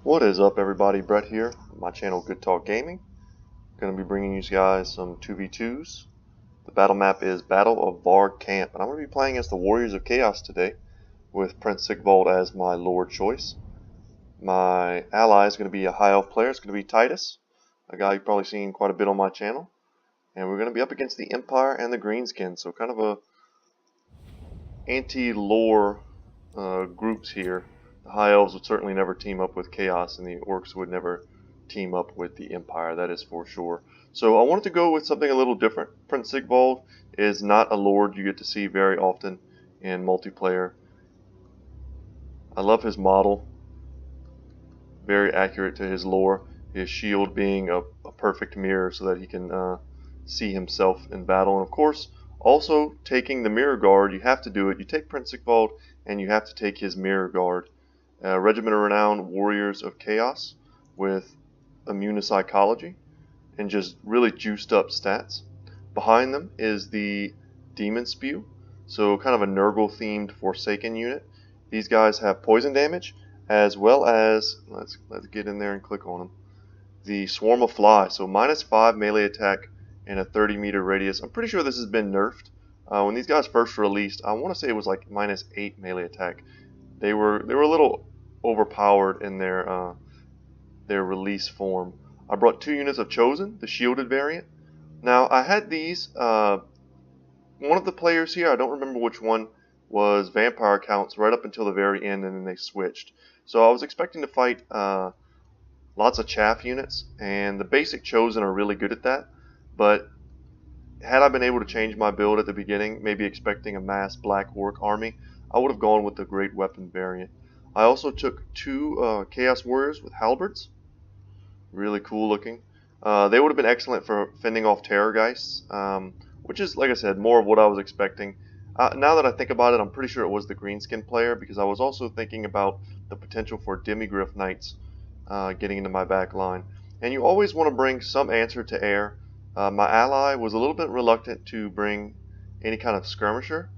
What is up, everybody? Brett here, my channel Good Talk Gaming. Going to be bringing you guys some 2v2s. The battle map is Battle of Varg Camp, and I'm going to be playing as the Warriors of Chaos today with Prince Sigvald as my lord choice. My ally is going to be a high elf player. It's going to be Titus, a guy you've probably seen quite a bit on my channel. And we're going to be up against the Empire and the Greenskin, so kind of a anti-lore groups here. The High Elves would certainly never team up with Chaos, and the Orcs would never team up with the Empire, that is for sure. So I wanted to go with something a little different. Prince Sigvald is not a lord you get to see very often in multiplayer. I love his model, very accurate to his lore, his shield being a perfect mirror so that he can see himself in battle. And of course, also taking the mirror guard, you have to do it. You take Prince Sigvald and you have to take his mirror guard. Regiment of Renown Warriors of Chaos with immune to psychology and just really juiced up stats. Behind them is the Demon Spew, so kind of a Nurgle themed Forsaken unit. These guys have poison damage as well as, let's get in there and click on them, the Swarm of Flies, so -5 melee attack in a 30-meter radius. I'm pretty sure this has been nerfed. When these guys first released, I want to say it was like -8 melee attack. They were a little overpowered in their release form. I brought 2 units of Chosen, the shielded variant. Now I had these. One of the players here, I don't remember which one, was vampire counts right up until the very end, and then they switched. So I was expecting to fight lots of chaff units, and the basic Chosen are really good at that. But had I been able to change my build at the beginning, maybe expecting a mass black orc army, I would have gone with the great weapon variant. I also took 2 Chaos Warriors with halberds. Really cool looking. They would have been excellent for fending off Terrorgeists, which is, like I said, more of what I was expecting. Now that I think about it, I'm pretty sure it was the Greenskin player, because I was also thinking about the potential for Demigryph Knights getting into my back line. And you always want to bring some answer to air. My ally was a little bit reluctant to bring any kind of skirmisher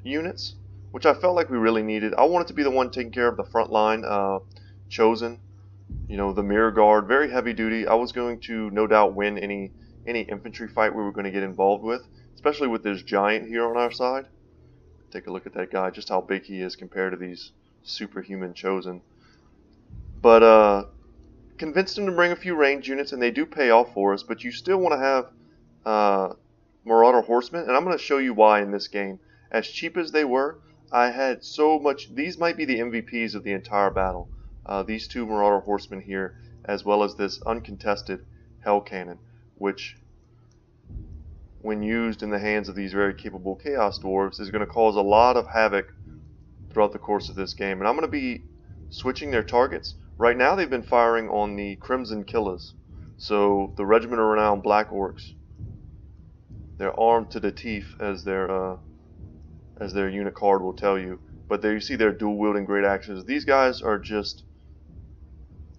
units, which I felt like we really needed. I wanted to be the one taking care of the front line, Chosen, the mirror guard, very heavy duty. I was going to no doubt win any infantry fight we were going to get involved with, especially with this giant here on our side. Take a look at that guy, just how big he is compared to these superhuman Chosen. But convinced him to bring a few range units, and they do pay off for us, but you still want to have Marauder Horsemen, and I'm going to show you why in this game. As cheap as they were, I had so much. These might be the MVPs of the entire battle. These 2 Marauder Horsemen here, as well as this uncontested Hell Cannon, which, when used in the hands of these very capable Chaos Dwarves, is going to cause a lot of havoc throughout the course of this game. And I'm going to be switching their targets. Right now they've been firing on the Crimson Killers, so the Regiment of Renown Black Orcs. They're armed to the teeth, as their unit card will tell you. But there you see their dual-wielding great axes. These guys are just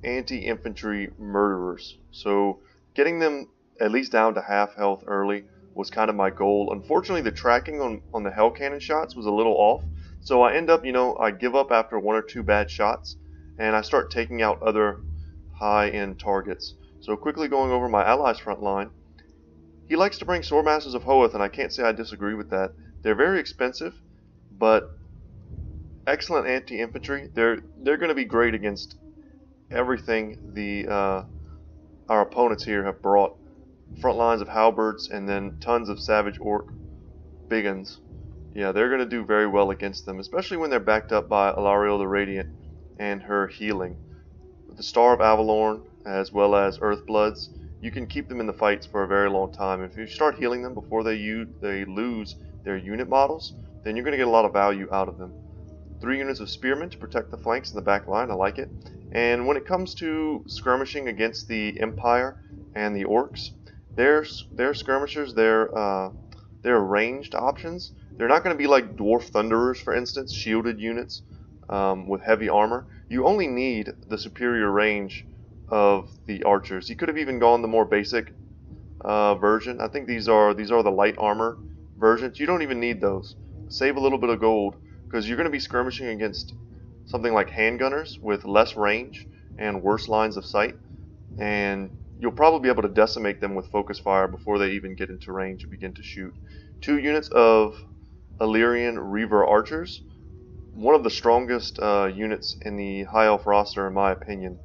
anti-infantry murderers. So getting them at least down to half health early was kind of my goal. Unfortunately, the tracking on the Hell Cannon shots was a little off. So I end up, I give up after 1 or 2 bad shots, and I start taking out other high-end targets. So quickly going over my allies' front line. He likes to bring Swordmasters of Hoeth, and I can't say I disagree with that. They're very expensive, but excellent anti-infantry. They're going to be great against everything our opponents here have brought. Front lines of halberds and then tons of savage orc biggins. Yeah, they're going to do very well against them, especially when they're backed up by Alariel the Radiant and her healing. With the Star of Avalorn, as well as Earthbloods, you can keep them in the fights for a very long time. If you start healing them before they lose their unit models, then you're going to get a lot of value out of them. 3 units of Spearmen to protect the flanks and the back line, I like it. And when it comes to skirmishing against the Empire and the Orcs, their skirmishers, their ranged options, they're not going to be like Dwarf Thunderers, for instance, shielded units with heavy armor. You only need the superior range of the archers. You could have even gone the more basic version. I think these are the light armor versions. You don't even need those. Save a little bit of gold, because you're going to be skirmishing against something like handgunners with less range, and worse lines of sight, and you'll probably be able to decimate them with focus fire before they even get into range and begin to shoot. 2 units of Illyrian Reaver Archers, one of the strongest units in the High Elf roster in my opinion.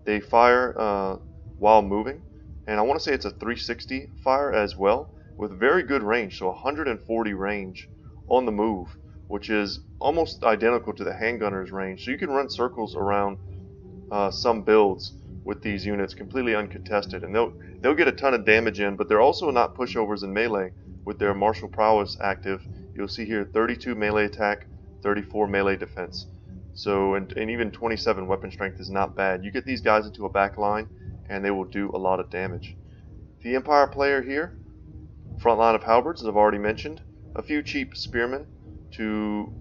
They fire while moving, and I want to say it's a 360 fire as well, with very good range, so 140 range on the move, which is almost identical to the handgunner's range. So you can run circles around some builds with these units completely uncontested, and they'll get a ton of damage in, but they're also not pushovers in melee with their martial prowess active. You'll see here 32 melee attack, 34 melee defense. So, and even 27 weapon strength is not bad. You get these guys into a back line, and they will do a lot of damage. The Empire player here, front line of halberds, as I've already mentioned. A few cheap spearmen to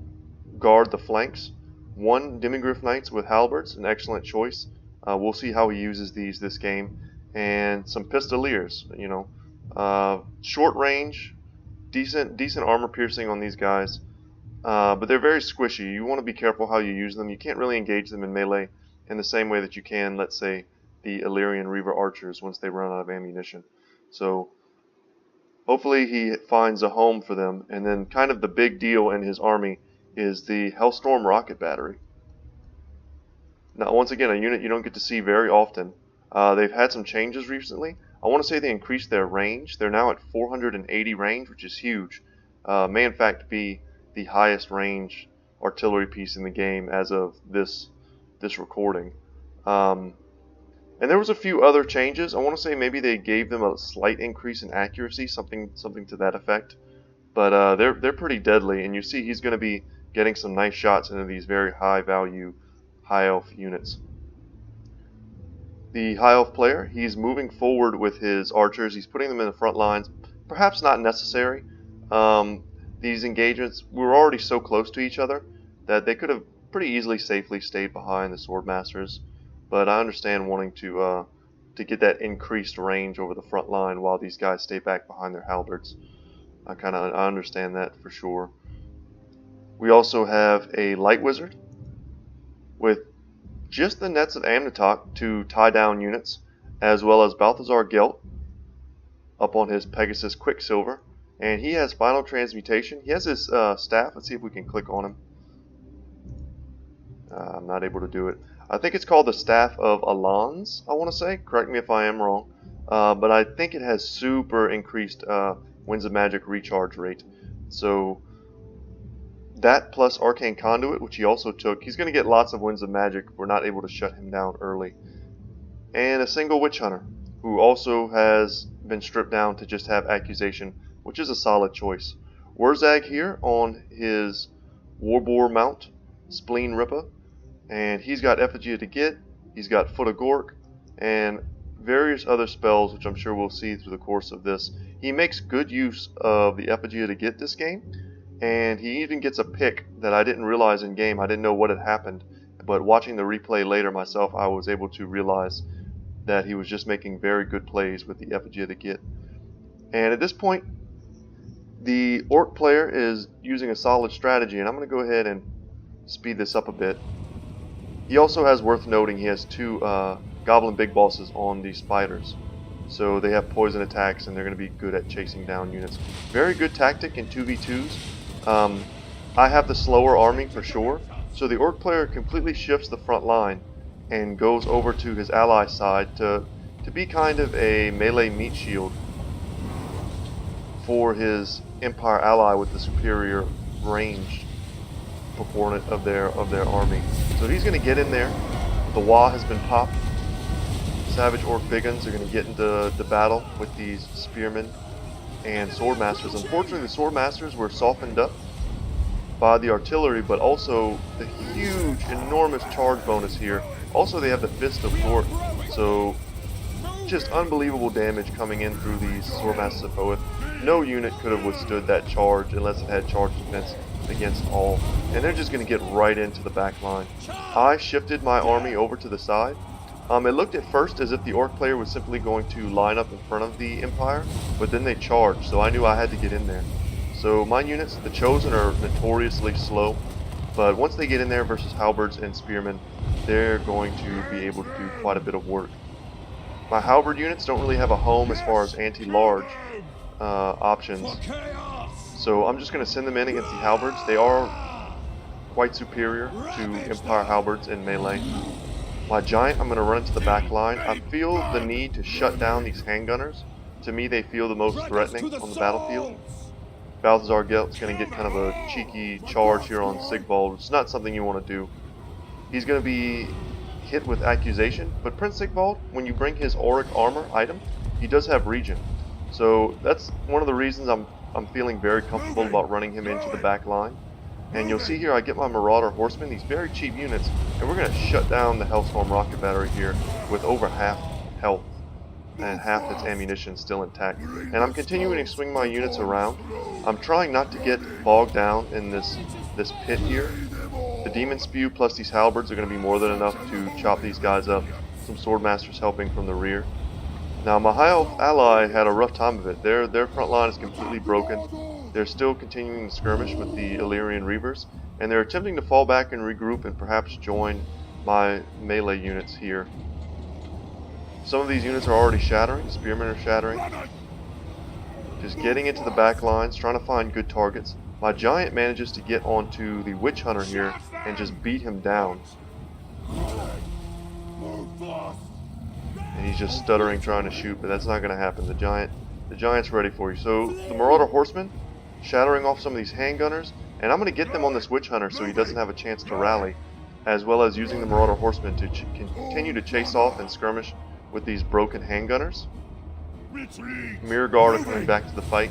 guard the flanks. 1 Demigryph Knights with halberds, an excellent choice. We'll see how he uses these this game. And some Pistoliers, you know. Short range, decent armor piercing on these guys. But they're very squishy. You want to be careful how you use them. You can't really engage them in melee in the same way that you can, let's say, the Illyrian Reaver Archers once they run out of ammunition. So hopefully he finds a home for them. And then kind of the big deal in his army is the Hellstorm Rocket Battery. Now, once again, a unit you don't get to see very often. They've had some changes recently. I want to say they increased their range. They're now at 480 range, which is huge. May in fact be the highest range artillery piece in the game as of this recording. And there was a few other changes. I want to say maybe they gave them a slight increase in accuracy, something to that effect. But they're pretty deadly, and you see he's going to be getting some nice shots into these very high value High Elf units. The High Elf player, he's moving forward with his archers. He's putting them in the front lines. Perhaps not necessary. These engagements, we were already so close to each other that they could have pretty easily safely stayed behind the Swordmasters. But I understand wanting to get that increased range over the front line while these guys stay back behind their halberds. I understand that for sure. We also have a Light Wizard with just the Nets of Amnitok to tie down units, as well as Balthazar Gelt up on his Pegasus Quicksilver. And he has Final Transmutation. He has his staff. Let's see if we can click on him. I'm not able to do it. I think it's called the Staff of Alans, I want to say. Correct me if I am wrong. But I think it has super increased Winds of Magic recharge rate. So that plus Arcane Conduit, which he also took, he's going to get lots of Winds of Magic if we're not able to shut him down early. And a single Witch Hunter, who also has been stripped down to just have Accusation, which is a solid choice. Wurzag here on his Warboar mount, Spleen Rippa, and he's got Effigy to Get, he's got Foot of Gork, and various other spells, which I'm sure we'll see through the course of this. He makes good use of the Effigy to Get this game, and he even gets a pick that I didn't realize in game. I didn't know what had happened, but watching the replay later myself, I was able to realize that he was just making very good plays with the Effigy to Get. And at this point, the Orc player is using a solid strategy, and I'm going to go ahead and speed this up a bit. He also has, worth noting, he has 2 Goblin Big Bosses on these Spiders. So they have poison attacks, and they're going to be good at chasing down units. Very good tactic in 2v2s. I have the slower army for sure, so the Orc player completely shifts the front line and goes over to his ally side to be kind of a melee meat shield for his Empire ally with the superior range proportionate of their army. So he's going to get in there. The Wa has been popped. Savage Orc Biggins are going to get into the battle with these Spearmen and Swordmasters. Unfortunately, the Swordmasters were softened up by the artillery, but also the huge, enormous charge bonus here. Also, they have the Fist of Gork, so just unbelievable damage coming in through these Swordmasters of Hoeth. No unit could have withstood that charge unless it had charge defense against all, and they're just going to get right into the back line. I shifted my army over to the side. It looked at first as if the Orc player was simply going to line up in front of the Empire, but then they charged, so I knew I had to get in there. So my units, the Chosen, are notoriously slow. But once they get in there versus halberds and spearmen, they're going to be able to do quite a bit of work. My halberd units don't really have a home as far as anti-large options, so I'm just going to send them in against the halberds. They are quite superior to Empire halberds in melee. My giant, I'm going to run into the back line. I feel the need to shut down these handgunners. To me, they feel the most threatening on the battlefield. Balthazar Gelt's going to get kind of a cheeky charge here on Sigvald. It's not something you want to do. He's going to be hit with accusation, but Prince Sigvald, when you bring his auric armor item, he does have regen. So that's one of the reasons I'm feeling very comfortable about running him into the back line. And you'll see here I get my Marauder Horsemen, these very cheap units, and we're going to shut down the Hellstorm rocket battery here with over half health and half its ammunition still intact. And I'm continuing to swing my units around. I'm trying not to get bogged down in this pit here. The Demon Spew plus these halberds are going to be more than enough to chop these guys up. Some Swordmasters helping from the rear. Now my High Elf ally had a rough time of it. Their front line is completely broken. They're still continuing to skirmish with the Illyrian Reavers, and they're attempting to fall back and regroup and perhaps join my melee units here. Some of these units are already shattering. Spearmen are shattering. Just getting into the back lines, trying to find good targets. My giant manages to get onto the Witch Hunter here and just beat him down. And he's just stuttering trying to shoot, but that's not going to happen. The giant's ready for you. So the Marauder Horsemen shattering off some of these handgunners, and I'm going to get them on this Witch Hunter so he doesn't have a chance to rally, as well as using the Marauder Horsemen to continue to chase off and skirmish with these broken handgunners. Mirror Guard are coming back to the fight.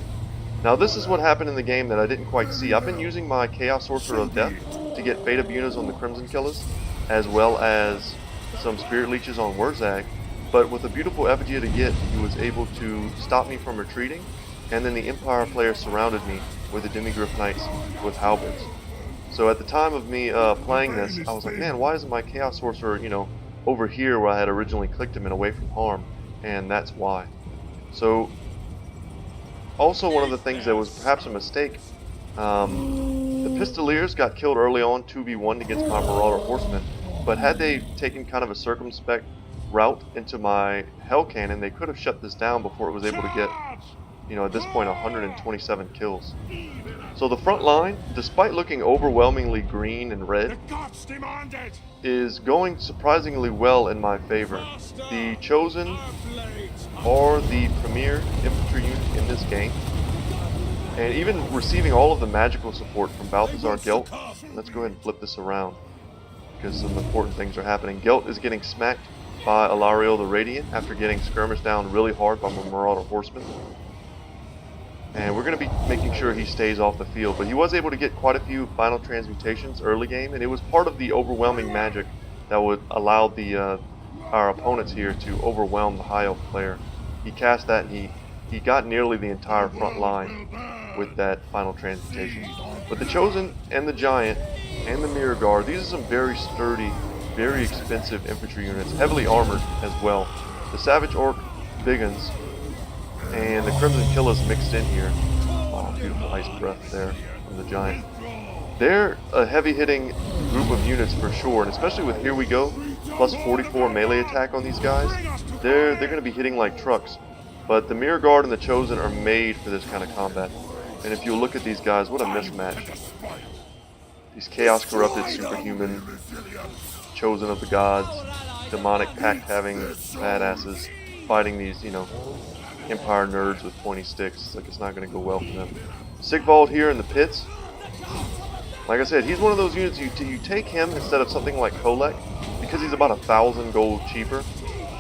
Now this is what happened in the game that I didn't quite see. I've been using my Chaos Sorcerer of Death to get Fate Abunas on the Crimson Killers, as well as some Spirit Leeches on Wurzag, but with a beautiful Effigy to get, he was able to stop me from retreating, and then the Empire player surrounded me with the Demigryph Knights with halberds. So at the time of me playing this, I was like, man, why isn't my Chaos Sorcerer, over here where I had originally clicked him and away from harm? And that's why. So, also one of the things that was perhaps a mistake, the Pistoliers got killed early on 2v1 against my Marauder Horsemen, but had they taken kind of a circumspect route into my Hell Cannon, they could have shut this down before it was able to get, at this point 127 kills. So the front line, despite looking overwhelmingly green and red, is going surprisingly well in my favor. The Chosen are the premier infantry unit in this game, and even receiving all of the magical support from Balthazar Gelt. Let's go ahead and flip this around, because some important things are happening. Gelt is getting smacked by Alariel the Radiant after getting skirmished down really hard by my Marauder Horsemen. And we're going to be making sure he stays off the field, but he was able to get quite a few final transmutations early game, and it was part of the overwhelming magic that would allow our opponents here to overwhelm the High Elf player. He cast that, and he got nearly the entire front line with that final transmutation. But the Chosen and the Giant and the Mirror Guard, these are some very sturdy, very expensive infantry units, heavily armored as well. The Savage Orc Biggins and the Crimson Killers mixed in here. Oh, beautiful ice breath there from the Giant. They're a heavy-hitting group of units for sure, and especially with Here We Go, plus 44 melee attack on these guys, they're going to be hitting like trucks. But the Mirror Guard and the Chosen are made for this kind of combat. And if you look at these guys, what a mismatch. These Chaos Corrupted Superhuman, Chosen of the Gods, demonic pact-having badasses, fighting these, Empire nerds with pointy sticks. It's like it's not going to go well for them. Sigvald here in the pits. Like I said, he's one of those units you take him instead of something like Kolek because he's about 1,000 gold cheaper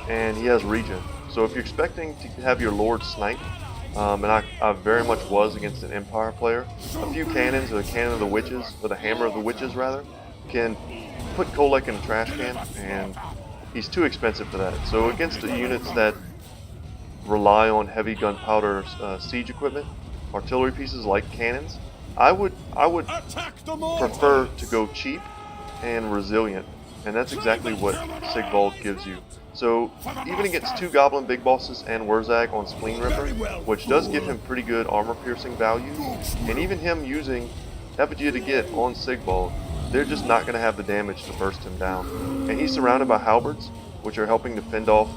and he has regen. So if you're expecting to have your Lord snipe, and I very much was against an Empire player, a few cannons, or the Cannon of the Witches, or the Hammer of the Witches rather, can put Kolek in a trash can, and he's too expensive for that. So against the units that rely on heavy gunpowder siege equipment, artillery pieces like cannons, I would prefer to go cheap and resilient, and that's exactly what Sigvald gives you. So even against 2 Goblin Big Bosses and Wurzag on Spleen Ripper, which does give him pretty good armor piercing value, and even him using Effigy to get on Sigvald, they're just not going to have the damage to burst him down. And he's surrounded by halberds, which are helping to fend off,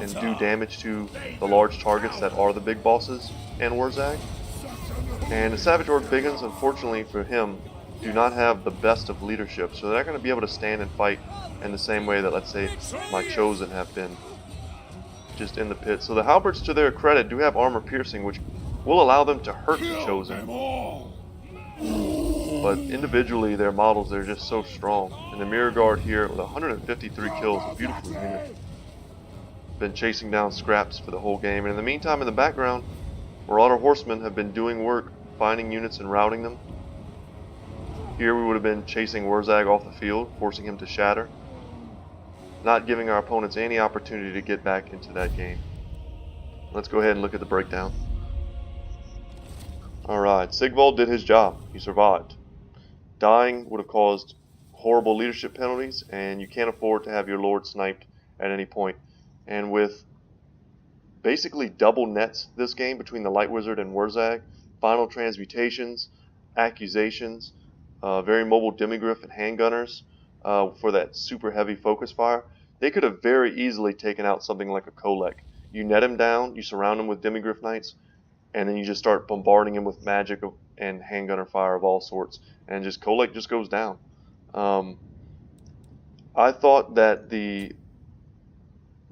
and do damage to the large targets that are the big bosses in Warzag. And the Savage Orc Biggins, unfortunately for him, do not have the best of leadership, so they're not going to be able to stand and fight in the same way that, let's say, my Chosen have been, just in the pit. So the halberds, to their credit, do have armor piercing, which will allow them to hurt the Chosen. But individually, their models, they're just so strong. And the Mirror Guard here, with 153 kills, a beautiful unit. Been chasing down scraps for the whole game. And in the meantime, in the background, Marauder Horsemen have been doing work, finding units and routing them. Here we would have been chasing Warzag off the field, forcing him to shatter, not giving our opponents any opportunity to get back into that game. Let's go ahead and look at the breakdown. Alright, Sigvald did his job. He survived. Dying would have caused horrible leadership penalties, and you can't afford to have your Lord sniped at any point. And with basically double nets this game between the Light Wizard and Warzag, final transmutations, accusations, very mobile demigryph and handgunners for that super heavy focus fire, they could have very easily taken out something like a Kolek. You net him down, you surround him with demigryph knights, and then you just start bombarding him with magic and handgunner fire of all sorts, and just Kolek just goes down. I thought that the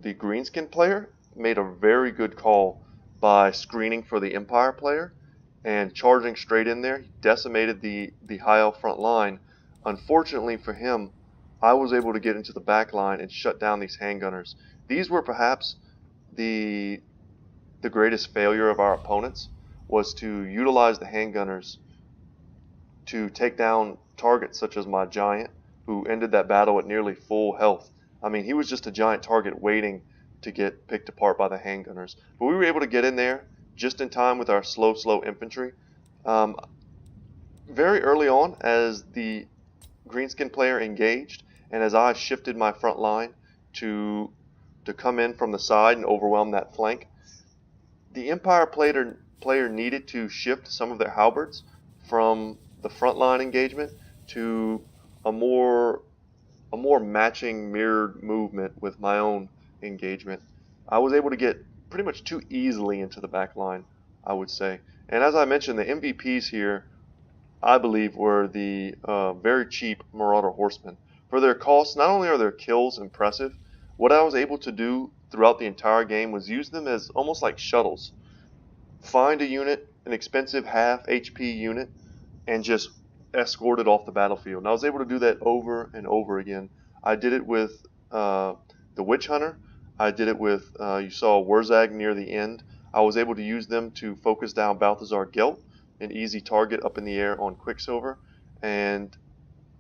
greenskin player made a very good call by screening for the Empire player and charging straight in there. He decimated the high elf front line. Unfortunately for him, I was able to get into the back line and shut down these handgunners. These were perhaps the greatest failure of our opponents, was to utilize the handgunners to take down targets such as my giant, who ended that battle at nearly full health. I mean, he was just a giant target waiting to get picked apart by the handgunners. But we were able to get in there just in time with our slow infantry. Very early on, as the greenskin player engaged, and as I shifted my front line to come in from the side and overwhelm that flank, the Empire player needed to shift some of their halberds from the front line engagement to a more matching mirrored movement with my own engagement. I was able to get pretty much too easily into the back line, I would say. And as I mentioned, the MVPs here, I believe, were the very cheap Marauder Horsemen. For their cost, not only are their kills impressive, what I was able to do throughout the entire game was use them as almost like shuttles. Find a unit, an expensive half HP unit, and just escort it off the battlefield. And I was able to do that over and over again. I did it with the Witch Hunter. I did it with, you saw Warzag near the end. I was able to use them to focus down Balthazar Gelt, an easy target up in the air on Quicksilver, and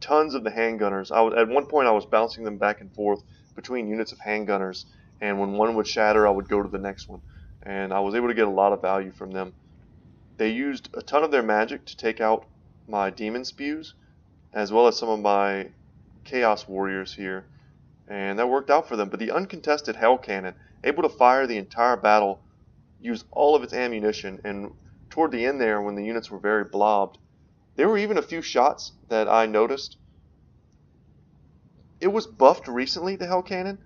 tons of the handgunners. At one point I was bouncing them back and forth between units of handgunners, and when one would shatter, I would go to the next one, and I was able to get a lot of value from them. They used a ton of their magic to take out my demon spews, as well as some of my chaos warriors here, and that worked out for them. But the uncontested hell cannon, able to fire the entire battle, used all of its ammunition, and toward the end there, when the units were very blobbed, there were even a few shots that I noticed. It was buffed recently, the hell cannon.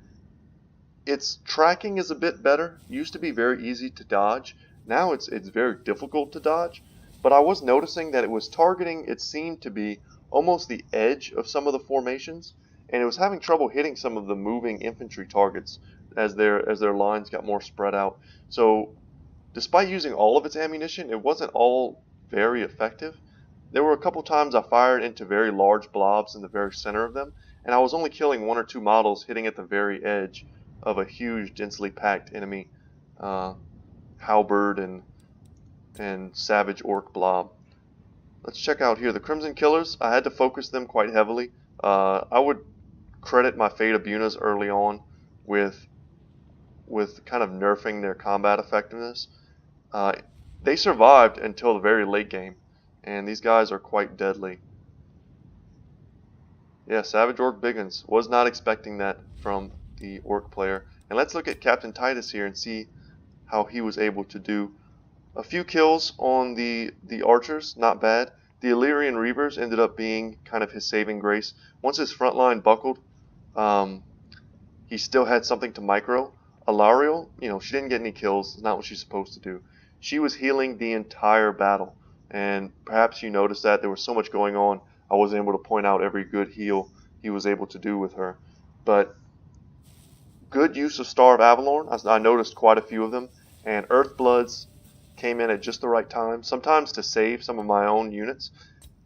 Its tracking is a bit better. It used to be very easy to dodge. Now it's very difficult to dodge. But I was noticing that it was targeting, it seemed to be, almost the edge of some of the formations, and it was having trouble hitting some of the moving infantry targets as their lines got more spread out. So despite using all of its ammunition, it wasn't all very effective. There were a couple times I fired into very large blobs in the very center of them, and I was only killing one or two models hitting at the very edge of a huge, densely packed enemy halberd and savage orc blob. Let's check out here the Crimson Killers. I had to focus them quite heavily. I would credit my Fate Abunas early on with kind of nerfing their combat effectiveness. They survived until the very late game, and these guys are quite deadly. Yeah, Savage Orc Biggins. Was not expecting that from the Orc player. And let's look at Captain Titus here and see how he was able to do. A few kills on the archers, not bad. The Illyrian Reavers ended up being kind of his saving grace. Once his front line buckled, he still had something to micro. Alariel, she didn't get any kills. It's not what she's supposed to do. She was healing the entire battle. And perhaps you noticed that there was so much going on, I wasn't able to point out every good heal he was able to do with her. But good use of Star of Avalorn. I noticed quite a few of them. And Earthbloods came in at just the right time, sometimes to save some of my own units.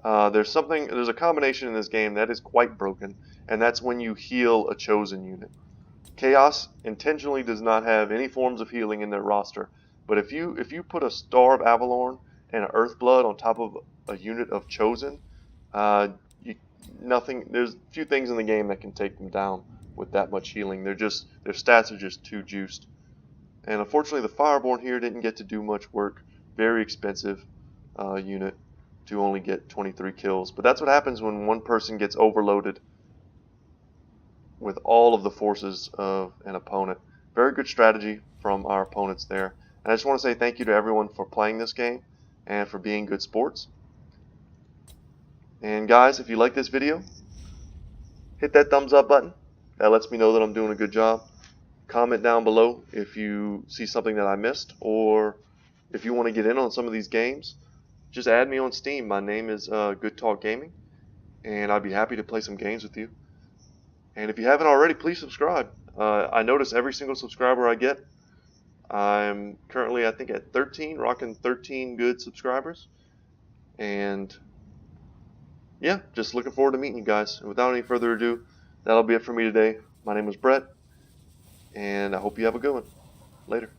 There's a combination in this game that is quite broken, and that's when you heal a chosen unit. Chaos intentionally does not have any forms of healing in their roster, but if you put a Star of Avalorn and an Earthblood on top of a unit of chosen, there's few things in the game that can take them down with that much healing. Their stats are just too juiced. And unfortunately, the Fireborn here didn't get to do much work. Very expensive unit to only get 23 kills. But that's what happens when one person gets overloaded with all of the forces of an opponent. Very good strategy from our opponents there. And I just want to say thank you to everyone for playing this game and for being good sports. And guys, if you like this video, hit that thumbs up button. That lets me know that I'm doing a good job. Comment down below if you see something that I missed, or if you want to get in on some of these games. Just add me on Steam. My name is Good Talk Gaming, and I'd be happy to play some games with you. And if you haven't already, please subscribe. I notice every single subscriber I get, I'm currently, I think, at 13, rocking 13 good subscribers. And yeah, just looking forward to meeting you guys. And without any further ado, that'll be it for me today. My name is Brett, and I hope you have a good one. Later.